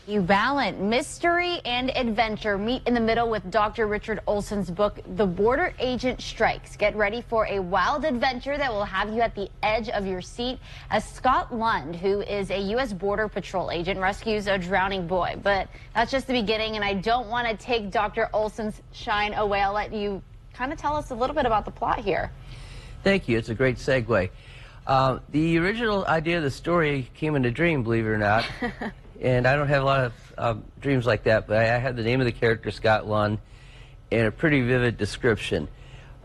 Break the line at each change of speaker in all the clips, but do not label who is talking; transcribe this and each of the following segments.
You balance mystery and adventure. Meet in the middle with Dr. Richard Olson's book, The Border Agent Strikes. Get ready for a wild adventure that will have you at the edge of your seat as Scott Lund, who is a U.S. Border Patrol agent, rescues a drowning boy. But that's just the beginning, and I don't want to take Dr. Olson's shine away. I'll let you kind of tell us a little bit about the plot here.
Thank you. It's a great segue. The original idea of the story came in a dream, believe it or not. And I don't have a lot of dreams like that, but I had the name of the character, Scott Lund, and a pretty vivid description.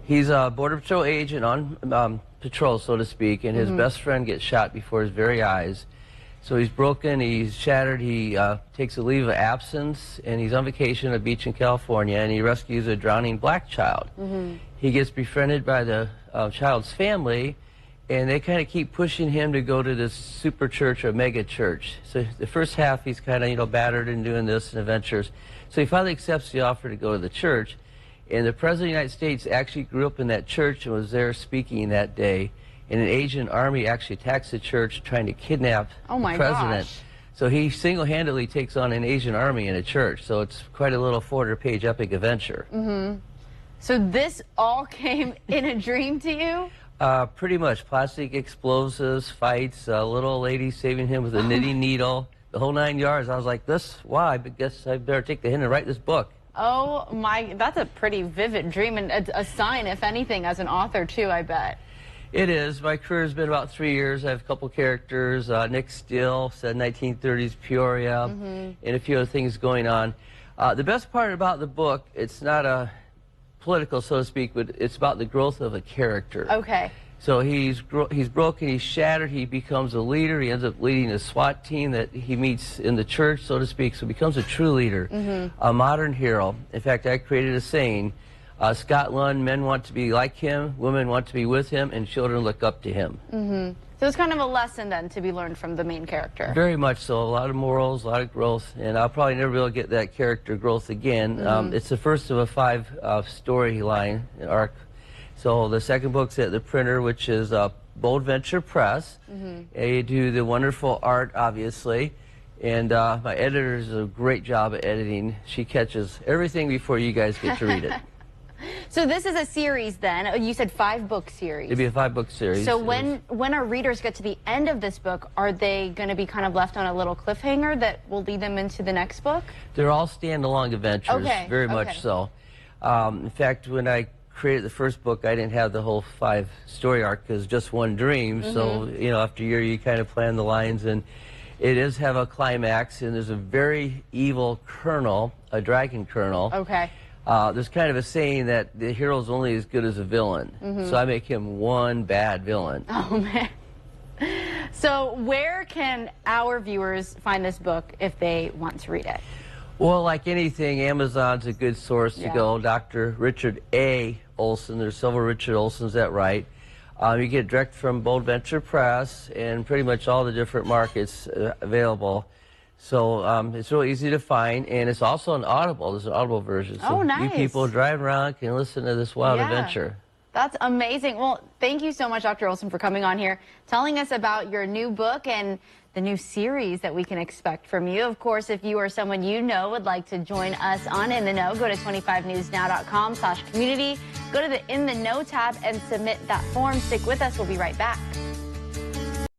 He's a Border Patrol agent on patrol, so to speak, and his best friend gets shot before his very eyes. So he's broken, he's shattered, he takes a leave of absence, and he's on vacation at a beach in California, and he rescues a drowning black child. He gets befriended by the child's family, and they kind of keep pushing him to go to this super church or mega church. So the first half, he's kind of, battered and doing this and adventures. So he finally accepts the offer to go to the church. And the President of the United States actually grew up in that church and was there speaking that day. And an Asian army actually attacks the church trying to kidnap the president.
Gosh.
So he single-handedly takes on an Asian army in a church. So it's quite a little 400-page epic adventure.
So this all came in a dream to you?
Pretty much. Plastic explosives, fights, a little lady saving him with a knitting needle, the whole 9 yards. I was like, I guess I better take the hint and write this book. Oh my,
that's a pretty vivid dream, and a sign, if anything, as an author too, I bet.
It is. My career has been about 3 years. I have a couple characters, Nick Steele, said 1930s Peoria, and a few other things going on. The best part about the book, it's not a political, so to speak, but it's about the growth of a character.
Okay.
So he's broken, he's shattered, he becomes a leader, he ends up leading a SWAT team that he meets in the church, so to speak, so he becomes a true leader, a modern hero. In fact, I created a saying, Scott Lund, men want to be like him, women want to be with him, and children look up to him.
So it's kind of a lesson then to be learned from the main character.
Very much so. A lot of morals, a lot of growth, and I'll probably never be able to get that character growth again. It's the first of a 5 storyline arc. So the second book's at the printer, which is Bold Venture Press. They do the wonderful art, obviously, and my editor does a great job at editing. She catches everything before you guys get to read it.
So this is a series then. You said 5-book series.
It'd be a 5-book series.
So when our readers get to the end of this book, are they going to be kind of left on a little cliffhanger that will lead them into the next book?
They're all stand-alone adventures, very much so. In fact, when I created the first book, I didn't have the whole 5-story arc because just one dream. So, after a year, you kind of plan the lines, and it does have a climax, and there's a very evil colonel, a dragon colonel.
Okay.
There's kind of a saying that the hero's only as good as a villain. So I make him one bad villain.
Oh, man. So where can our viewers find this book if they want to read it?
Well, like anything, Amazon's a good source to go. Dr. Richard A. Olson. There's several Richard Olsons that write. You get direct from Bold Venture Press and pretty much all the different markets available. So it's really easy to find, and it's also an Audible. There's an Audible version. So you people driving around can listen to this wild adventure.
That's amazing. Well, thank you so much, Dr. Olson, for coming on here, telling us about your new book and the new series that we can expect from you. Of course, if you or someone you know would like to join us on In the Know, go to 25newsnow.com/community. Go to the In the Know tab and submit that form. Stick with us. We'll be right back.